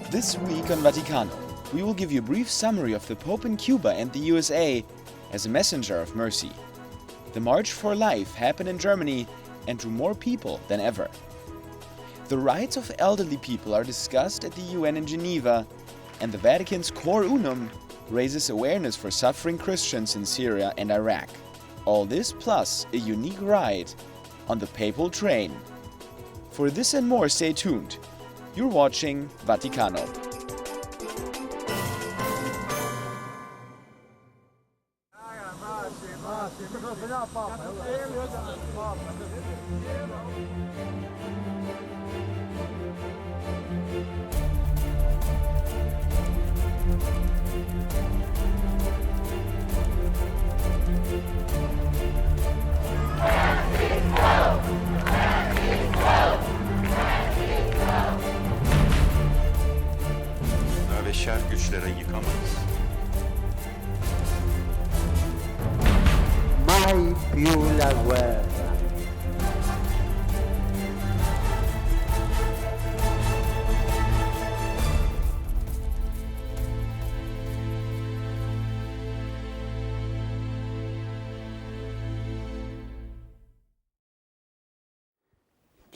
This week on Vaticano, we will give you a brief summary of the Pope in Cuba and the USA as a messenger of mercy. The March for Life happened in Germany and drew more people than ever. The rights of elderly people are discussed at the UN in Geneva, and the Vatican's core Unum raises awareness for suffering Christians in Syria and Iraq. All this plus a unique ride on the Papal Train. For this and more, stay tuned. You're watching Vaticano. Şer güçlere yıkamayız. Mai più la guerra.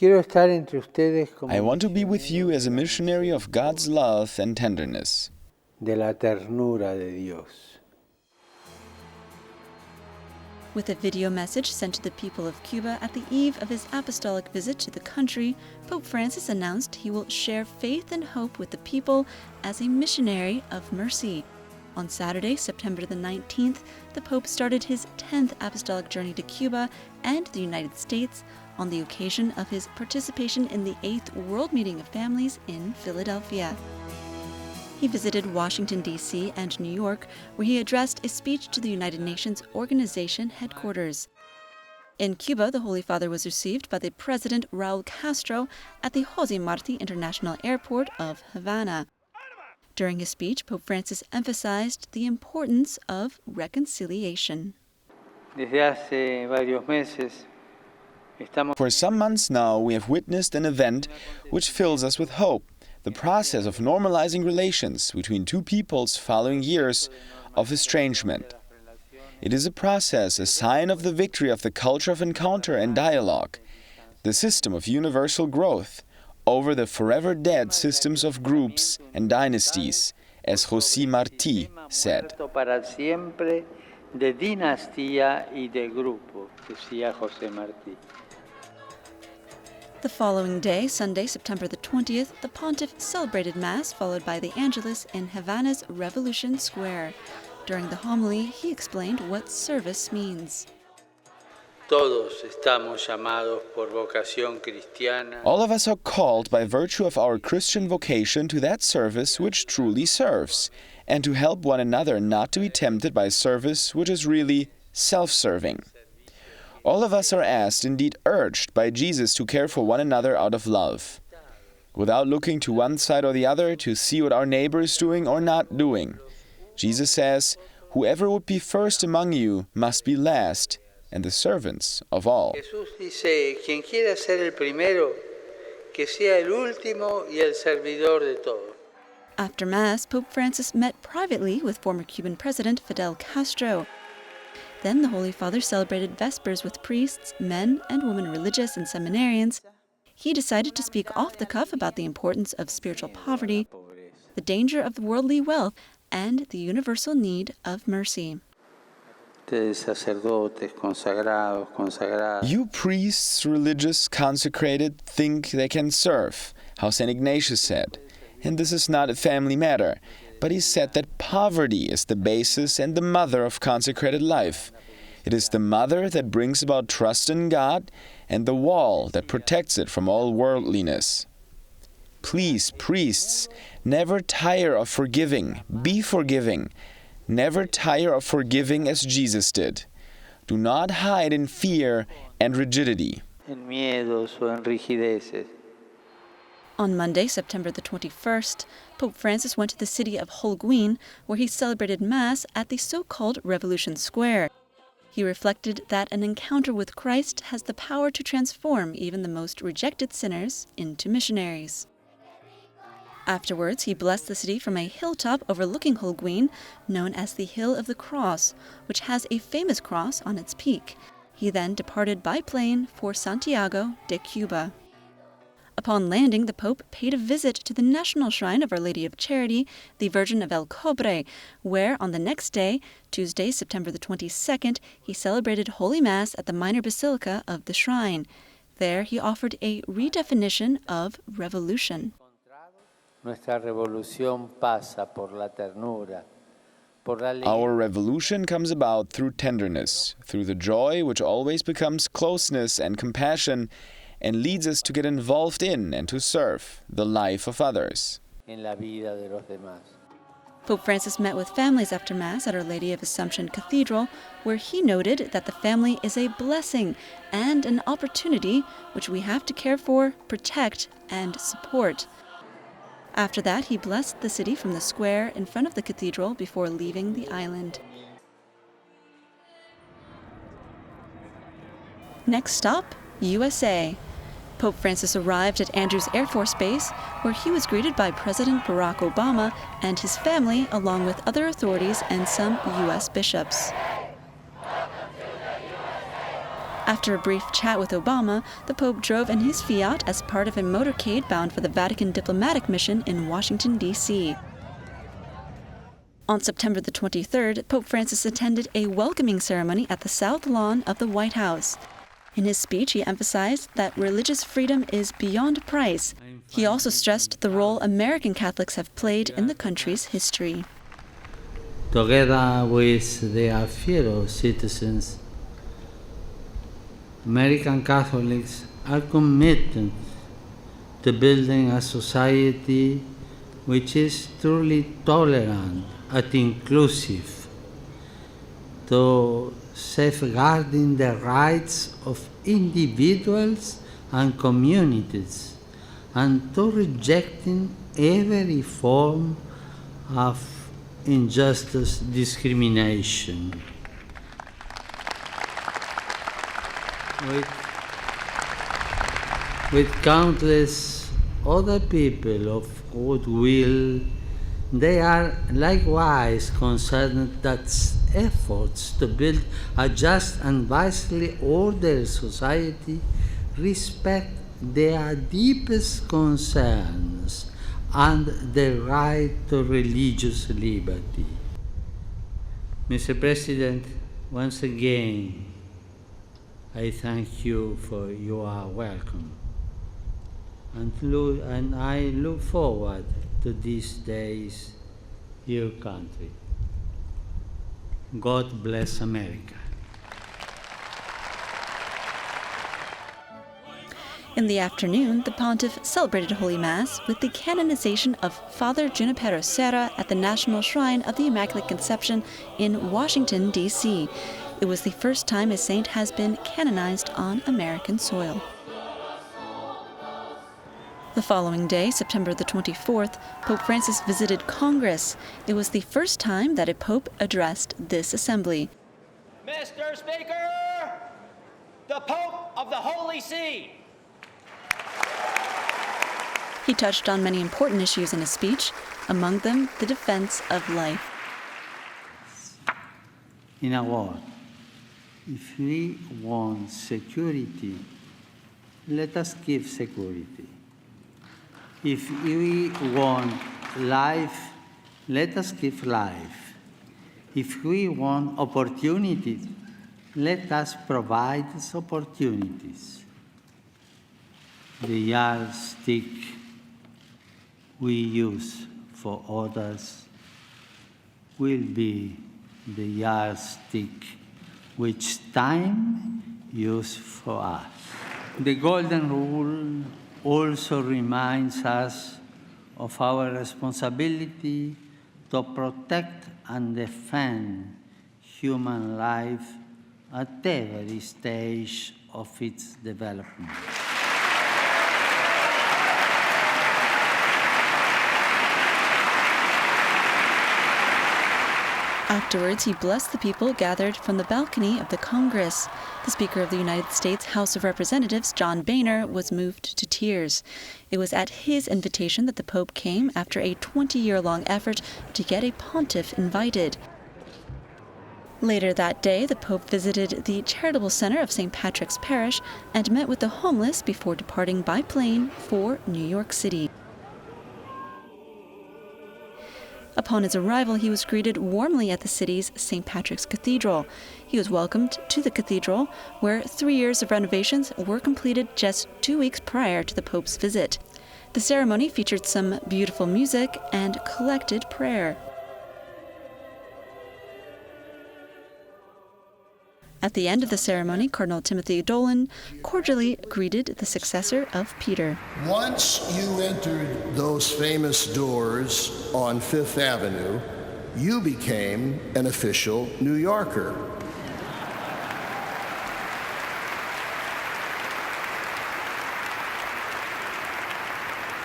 I want to be with you as a missionary of God's love and tenderness. De la ternura de Dios. With a video message sent to the people of Cuba at the eve of his apostolic visit to the country, Pope Francis announced he will share faith and hope with the people as a missionary of mercy. On Saturday, September the 19th, the Pope started his 10th apostolic journey to Cuba and the United States on the occasion of his participation in the 8th World Meeting of Families in Philadelphia. He visited Washington, D.C. and New York, where he addressed a speech to the United Nations Organization headquarters. In Cuba, the Holy Father was received by the President Raul Castro at the José Martí International Airport of Havana. During his speech, Pope Francis emphasized the importance of reconciliation. For some months now, we have witnessed an event which fills us with hope, the process of normalizing relations between two peoples following years of estrangement. It is a process, a sign of the victory of the culture of encounter and dialogue, the system of universal growth over the forever dead systems of groups and dynasties, as José Martí said. The following day, Sunday, September the 20th, the Pontiff celebrated Mass, followed by the Angelus in Havana's Revolution Square. During the homily, he explained what service means. All of us are called by virtue of our Christian vocation to that service which truly serves, and to help one another not to be tempted by service which is really self-serving. All of us are asked, indeed urged, by Jesus to care for one another out of love, without looking to one side or the other to see what our neighbor is doing or not doing. Jesus says, "Whoever would be first among you must be last, and the servants of all." After Mass, Pope Francis met privately with former Cuban President Fidel Castro. Then the Holy Father celebrated Vespers with priests, men and women religious and seminarians. He decided to speak off the cuff about the importance of spiritual poverty, the danger of worldly wealth, and the universal need of mercy. You priests, religious, consecrated, think they can serve, how St. Ignatius said. And this is not a family matter, but he said that poverty is the basis and the mother of consecrated life. It is the mother that brings about trust in God and the wall that protects it from all worldliness. Please, priests, never tire of forgiving. Be forgiving. Never tire of forgiving as Jesus did. Do not hide in fear and rigidity. On Monday, September the 21st, Pope Francis went to the city of Holguin, where he celebrated Mass at the so-called Revolution Square. He reflected that an encounter with Christ has the power to transform even the most rejected sinners into missionaries. Afterwards, he blessed the city from a hilltop overlooking Holguin, known as the Hill of the Cross, which has a famous cross on its peak. He then departed by plane for Santiago de Cuba. Upon landing, the Pope paid a visit to the national shrine of Our Lady of Charity, the Virgin of El Cobre, where on the next day, Tuesday, September the 22nd, he celebrated Holy Mass at the minor basilica of the shrine. There, he offered a redefinition of revolution. Our revolution comes about through tenderness, through the joy which always becomes closeness and compassion, and leads us to get involved in and to serve the life of others. Pope Francis met with families after Mass at Our Lady of Assumption Cathedral, where he noted that the family is a blessing and an opportunity which we have to care for, protect, and support. After that, he blessed the city from the square in front of the cathedral before leaving the island. Next stop, USA. Pope Francis arrived at Andrews Air Force Base, where he was greeted by President Barack Obama and his family, along with other authorities and some U.S. bishops. After a brief chat with Obama, the Pope drove in his Fiat as part of a motorcade bound for the Vatican diplomatic mission in Washington, D.C. On September the 23rd, Pope Francis attended a welcoming ceremony at the South Lawn of the White House. In his speech, he emphasized that religious freedom is beyond price. He also stressed the role American Catholics have played in the country's history. Together with their fellow citizens, American Catholics are committed to building a society which is truly tolerant and inclusive, to safeguarding the rights of individuals and communities, and to rejecting every form of injustice, discrimination. With countless other people of goodwill, they are likewise concerned that efforts to build a just and wisely ordered society respect their deepest concerns and the right to religious liberty. Mr. President, once again, I thank you for your welcome, and I look forward to these days, your country. God bless America. In the afternoon, the pontiff celebrated Holy Mass with the canonization of Father Junipero Serra at the National Shrine of the Immaculate Conception in Washington, D.C. It was the first time a saint has been canonized on American soil. The following day, September the 24th, Pope Francis visited Congress. It was the first time that a pope addressed this assembly. Mr. Speaker, the Pope of the Holy See. He touched on many important issues in his speech, among them the defense of life. In a word, if we want security, let us give security. If we want life, let us give life. If we want opportunities, let us provide these opportunities. The yardstick we use for others will be the yardstick which time use for us. The Golden Rule also reminds us of our responsibility to protect and defend human life at every stage of its development. Afterwards, he blessed the people gathered from the balcony of the Congress. The Speaker of the United States House of Representatives, John Boehner, was moved to tears. tears. It was at his invitation that the Pope came after a 20-year-long effort to get a pontiff invited. Later that day, the Pope visited the Charitable Center of St. Patrick's Parish and met with the homeless before departing by plane for New York City. Upon his arrival, he was greeted warmly at the city's St. Patrick's Cathedral. He was welcomed to the cathedral, where 3 years of renovations were completed just 2 weeks prior to the Pope's visit. The ceremony featured some beautiful music and collected prayer. At the end of the ceremony, Cardinal Timothy Dolan cordially greeted the successor of Peter. Once you entered those famous doors on Fifth Avenue, you became an official New Yorker.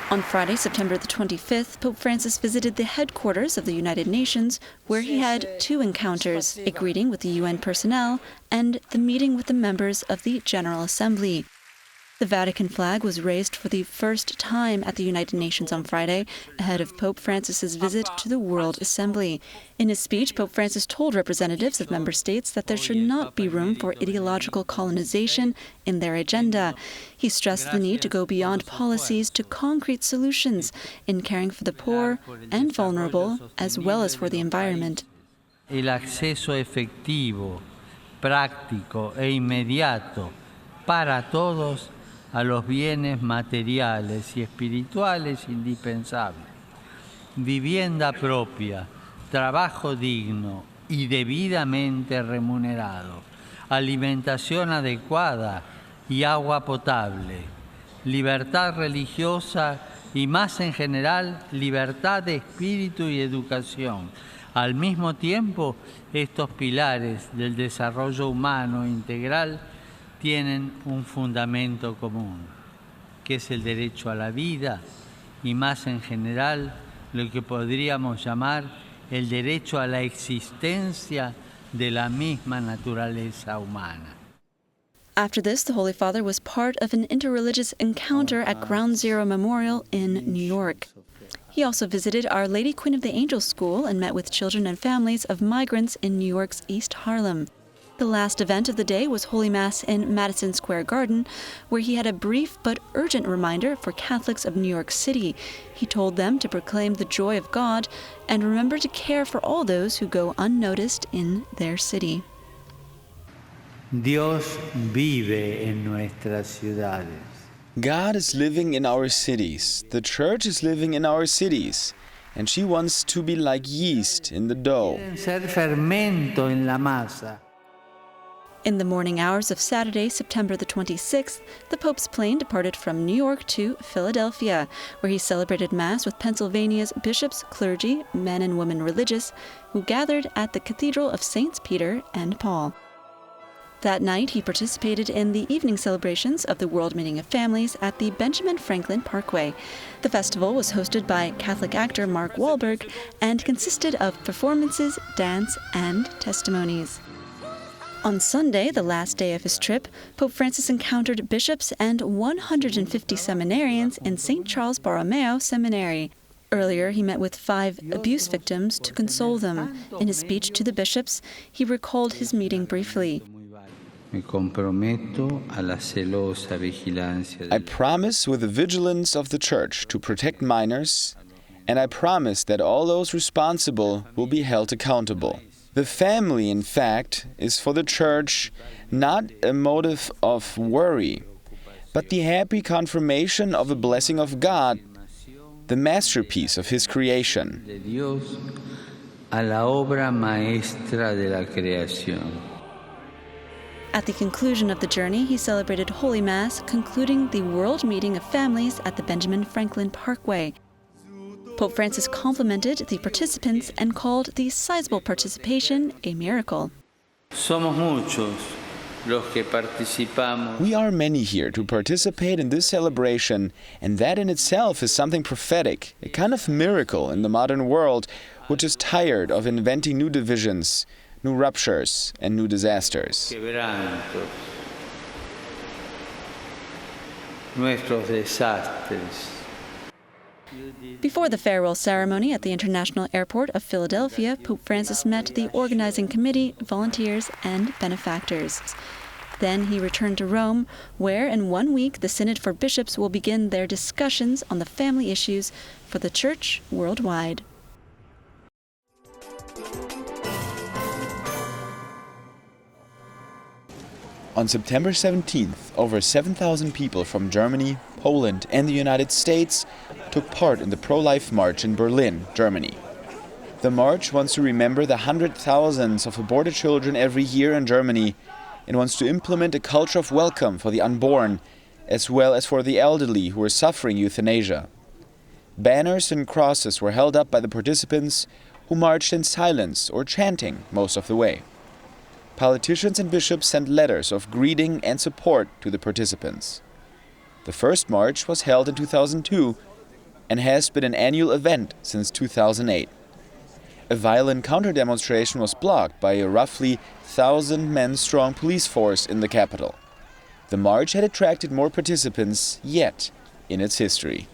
On Friday, September the 25th, Pope Francis visited the headquarters of the United Nations, where he had 2 encounters, a greeting with the UN personnel and the meeting with the members of the General Assembly. The Vatican flag was raised for the first time at the United Nations on Friday, ahead of Pope Francis's visit to the World Assembly. In his speech, Pope Francis told representatives of member states that there should not be room for ideological colonization in their agenda. He stressed the need to go beyond policies to concrete solutions in caring for the poor and vulnerable, as well as for the environment. El acceso efectivo, práctico e inmediato para todos a los bienes materiales y espirituales indispensables, vivienda propia, trabajo digno y debidamente remunerado, alimentación adecuada y agua potable, libertad religiosa y más en general libertad de espíritu y educación. Al mismo tiempo, estos pilares del desarrollo humano integral tienen un fundamento común, que es el derecho a la vida y más en general lo que podríamos llamar el derecho a la existencia de la misma naturaleza humana. After this, the Holy Father was part of an interreligious encounter at Ground Zero Memorial in New York. He also visited Our Lady Queen of the Angels School and met with children and families of migrants in New York's East Harlem. The last event of the day was Holy Mass in Madison Square Garden, where he had a brief but urgent reminder for Catholics of New York City. He told them to proclaim the joy of God and remember to care for all those who go unnoticed in their city. Dios vive en nuestras ciudades. God is living in our cities. The Church is living in our cities. And she wants to be like yeast in the dough. Ser fermento en la masa. In the morning hours of Saturday, September the 26th, the Pope's plane departed from New York to Philadelphia, where he celebrated Mass with Pennsylvania's bishops, clergy, men and women religious, who gathered at the Cathedral of Saints Peter and Paul. That night, he participated in the evening celebrations of the World Meeting of Families at the Benjamin Franklin Parkway. The festival was hosted by Catholic actor Mark Wahlberg and consisted of performances, dance, and testimonies. On Sunday, the last day of his trip, Pope Francis encountered bishops and 150 seminarians in St. Charles Borromeo Seminary. Earlier, he met with 5 abuse victims to console them. In his speech to the bishops, he recalled his meeting briefly. Me comprometo a la celosa vigilancia. I promise with the vigilance of the Church to protect minors, and I promise that all those responsible will be held accountable. The family, in fact, is for the Church not a motive of worry, but the happy confirmation of a blessing of God, the masterpiece of His creation. De Dios a la obra maestra de la creación. At the conclusion of the journey, he celebrated Holy Mass, concluding the World Meeting of Families at the Benjamin Franklin Parkway. Pope Francis complimented the participants and called the sizable participation a miracle. Somos muchos los que participamos. We are many here to participate in this celebration, and that in itself is something prophetic, a kind of miracle in the modern world, which is tired of inventing new divisions, new ruptures, and new disasters. Quebrantos. nuestros desastres. Before the farewell ceremony at the International Airport of Philadelphia, Pope Francis met the organizing committee, volunteers, and benefactors. Then he returned to Rome, where in 1 week the Synod for Bishops will begin their discussions on the family issues for the Church worldwide. On September 17th, over 7,000 people from Germany, Poland, and the United States took part in the pro-life march in Berlin, Germany. The march wants to remember the hundred thousands of aborted children every year in Germany and wants to implement a culture of welcome for the unborn, as well as for the elderly who are suffering euthanasia. Banners and crosses were held up by the participants, who marched in silence or chanting most of the way. Politicians and bishops sent letters of greeting and support to the participants. The first march was held in 2002 and has been an annual event since 2008. A violent counter-demonstration was blocked by a roughly 1,000-men-strong police force in the capital. The march had attracted more participants yet in its history.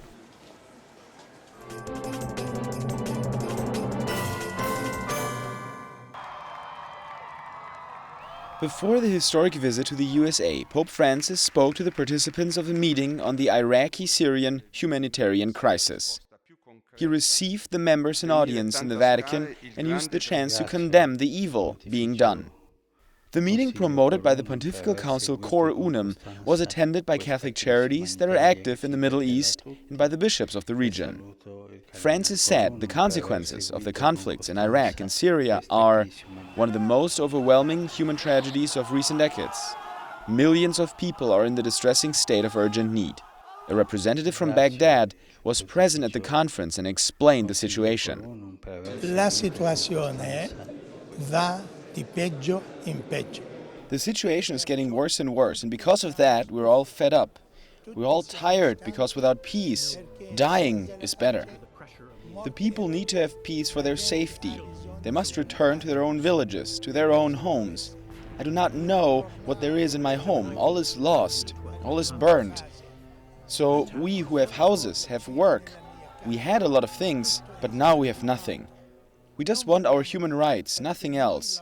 Before the historic visit to the USA, Pope Francis spoke to the participants of a meeting on the Iraqi-Syrian humanitarian crisis. He received the members and audience in the Vatican and used the chance to condemn the evil being done. The meeting, promoted by the Pontifical Council Cor Unum, was attended by Catholic charities that are active in the Middle East and by the bishops of the region. Francis said the consequences of the conflicts in Iraq and Syria are one of the most overwhelming human tragedies of recent decades. Millions of people are in the distressing state of urgent need. A representative from Baghdad was present at the conference and explained the situation. La situazione va di peggio in peggio. The situation is getting worse and worse, and because of that, we're all fed up. We're all tired because without peace, dying is better. The people need to have peace for their safety. They must return to their own villages, to their own homes. I do not know what there is in my home. All is lost. All is burned. So we who have houses have work. We had a lot of things, but now we have nothing. We just want our human rights, nothing else.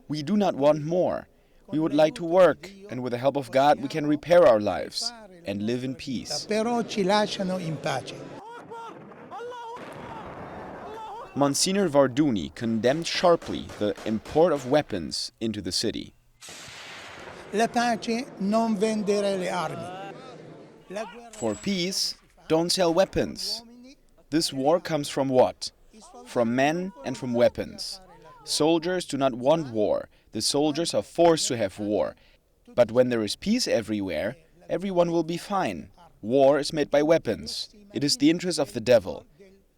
We do not want more. We would like to work, and with the help of God, we can repair our lives and live in peace. Però ci lasciano in pace. Monsignor Varduni condemned sharply the import of weapons into the city. La pace non vendere le armi. For peace, don't sell weapons. This war comes from what? From men and from weapons. Soldiers do not want war. The soldiers are forced to have war. But when there is peace everywhere, everyone will be fine. War is made by weapons. It is the interest of the devil.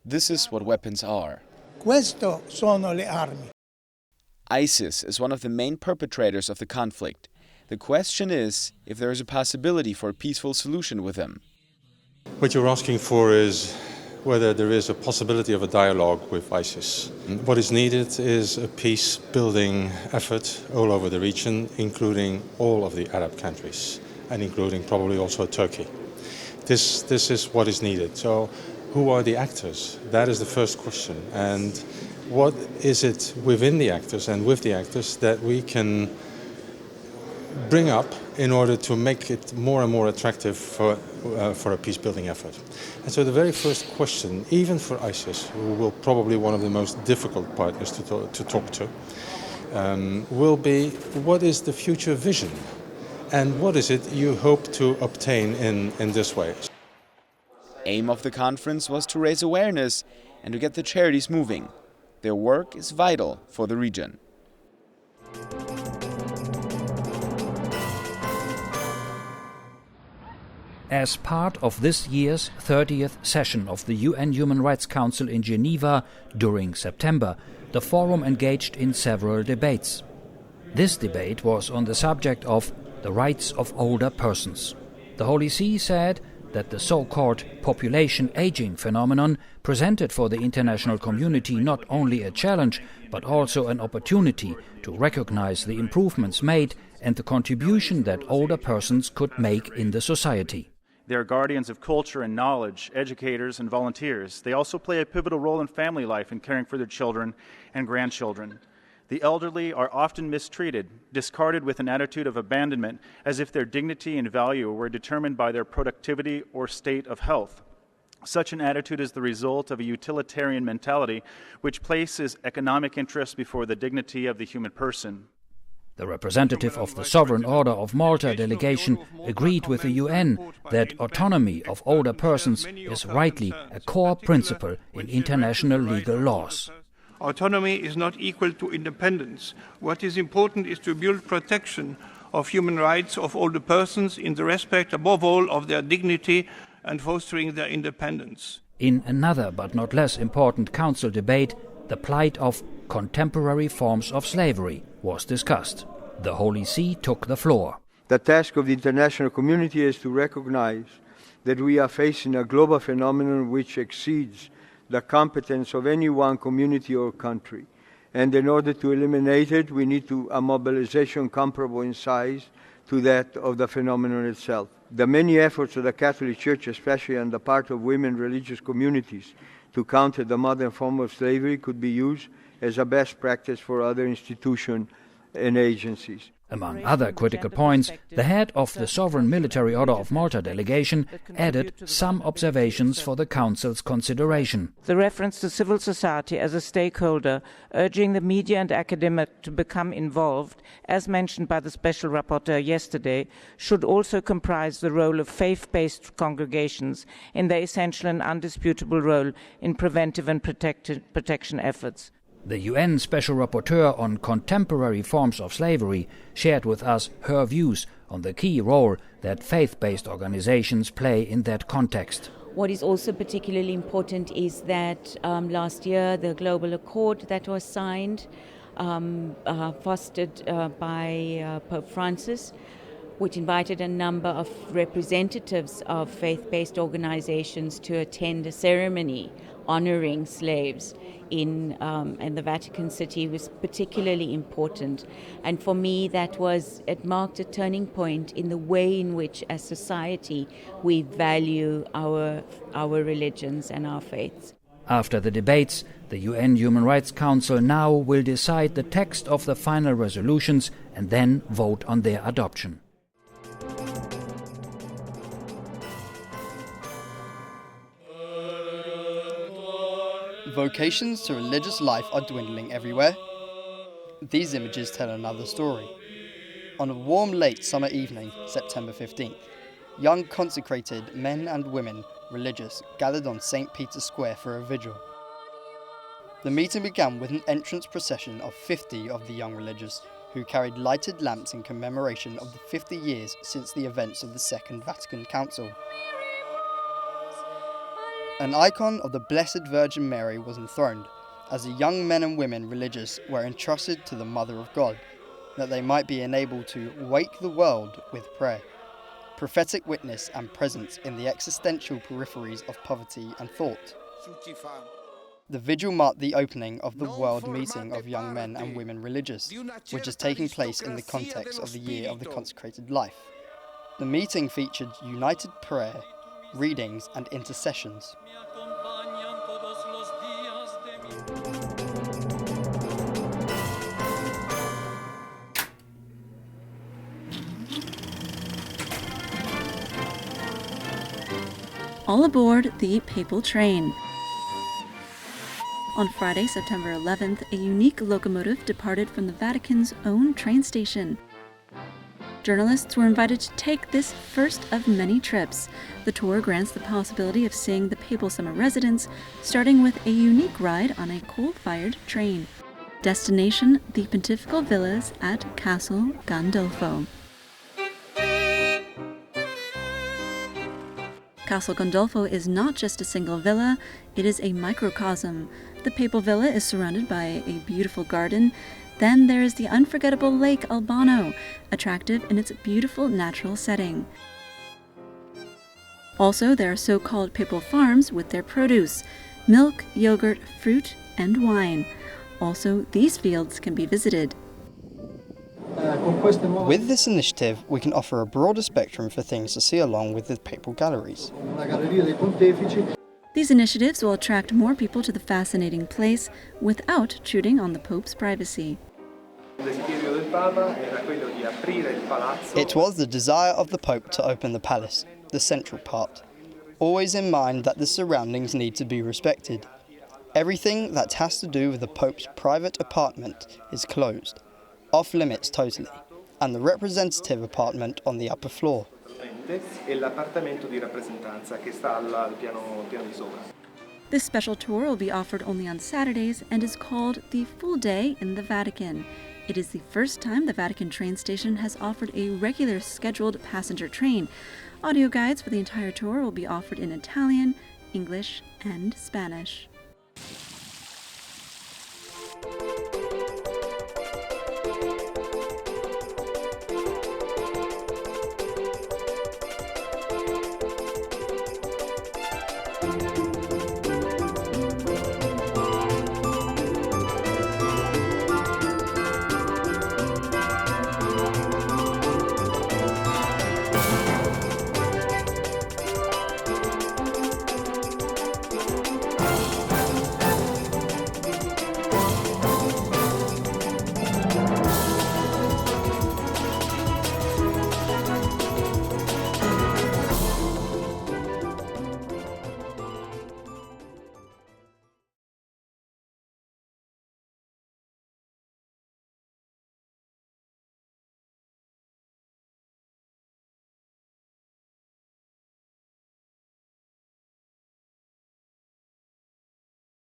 This is what weapons are. Questo sono le armi. ISIS is one of the main perpetrators of the conflict. The question is if there is a possibility for a peaceful solution with them. What you're asking for is whether there is a possibility of a dialogue with ISIS. What is needed is a peace-building effort all over the region, including all of the Arab countries, and including probably also Turkey. This is what is needed. So who are the actors? That is the first question. And what is it within the actors and with the actors that we can bring up in order to make it more and more attractive for a peace-building effort? And so the very first question, even for ISIS, who will probably one of the most difficult partners to talk to, will be what is the future vision? And what is it you hope to obtain in this way? Aim of the conference was to raise awareness and to get the charities moving. Their work is vital for the region. As part of this year's 30th session of the UN Human Rights Council in Geneva during September, the forum engaged in several debates. This debate was on the subject of the rights of older persons. The Holy See said that the so-called population aging phenomenon presented for the international community not only a challenge, but also an opportunity to recognize the improvements made and the contribution that older persons could make in the society. They are guardians of culture and knowledge, educators and volunteers. They also play a pivotal role in family life and caring for their children and grandchildren. The elderly are often mistreated, discarded with an attitude of abandonment, as if their dignity and value were determined by their productivity or state of health. Such an attitude is the result of a utilitarian mentality which places economic interests before the dignity of the human person. The representative of the Sovereign Order of Malta delegation agreed with the UN that autonomy of older persons is rightly a core principle in international legal laws. Autonomy is not equal to independence. What is important is to build protection of human rights of older persons in the respect, above all, of their dignity and fostering their independence. In another but not less important council debate, the plight of contemporary forms of slavery was discussed. The Holy See took the floor. The task of the international community is to recognize that we are facing a global phenomenon which exceeds the competence of any one community or country. And in order to eliminate it, we need a mobilization comparable in size to that of the phenomenon itself. The many efforts of the Catholic Church, especially on the part of women religious communities, to counter the modern form of slavery could be used as a best practice for other institutions and agencies. Among other critical points, the head of the Sovereign Military Order of Malta delegation added some observations for the Council's consideration. The reference to civil society as a stakeholder, urging the media and academia to become involved, as mentioned by the Special Rapporteur yesterday, should also comprise the role of faith-based congregations in their essential and undisputable role in preventive and protection efforts. The UN Special Rapporteur on Contemporary Forms of Slavery shared with us her views on the key role that faith-based organizations play in that context. What is also particularly important is that last year the global accord that was signed, fostered by Pope Francis, which invited a number of representatives of faith-based organizations to attend a ceremony honoring slaves in the Vatican City, was particularly important. And for me, it marked a turning point in the way in which, as society, we value our religions and our faiths. After the debates, the UN Human Rights Council now will decide the text of the final resolutions and then vote on their adoption. Vocations to religious life are dwindling everywhere. These images tell another story. On a warm late summer evening, September 15th, young consecrated men and women religious gathered on St. Peter's Square for a vigil. The meeting began with an entrance procession of 50 of the young religious who carried lighted lamps in commemoration of the 50 years since the events of the Second Vatican Council. An icon of the Blessed Virgin Mary was enthroned, as the young men and women religious were entrusted to the Mother of God, that they might be enabled to wake the world with prayer, prophetic witness and presence in the existential peripheries of poverty and thought. The vigil marked the opening of the World Meeting of Young Men and Women Religious, which is taking place in the context of the Year of the Consecrated Life. The meeting featured united prayer, readings and intercessions. All aboard the Papal Train. On Friday, September 11th, a unique locomotive departed from the Vatican's own train station. Journalists were invited to take this first of many trips. The tour grants the possibility of seeing the papal summer residence, starting with a unique ride on a coal-fired train. Destination, the Pontifical Villas at Castle Gandolfo. Castle Gandolfo is not just a single villa, it is a microcosm. The papal villa is surrounded by a beautiful garden. Then there is the unforgettable Lake Albano, attractive in its beautiful natural setting. Also, there are so-called papal farms with their produce, milk, yogurt, fruit, and wine. Also, these fields can be visited. With this initiative, we can offer a broader spectrum for things to see along with the papal galleries. These initiatives will attract more people to the fascinating place without intruding on the Pope's privacy. It was the desire of the Pope to open the palace, the central part, always in mind that the surroundings need to be respected. Everything that has to do with the Pope's private apartment is closed, off limits totally, and the representative apartment on the upper floor. This special tour will be offered only on Saturdays and is called the Full Day in the Vatican. It is the first time the Vatican train station has offered a regular scheduled passenger train. Audio guides for the entire tour will be offered in Italian, English, and Spanish.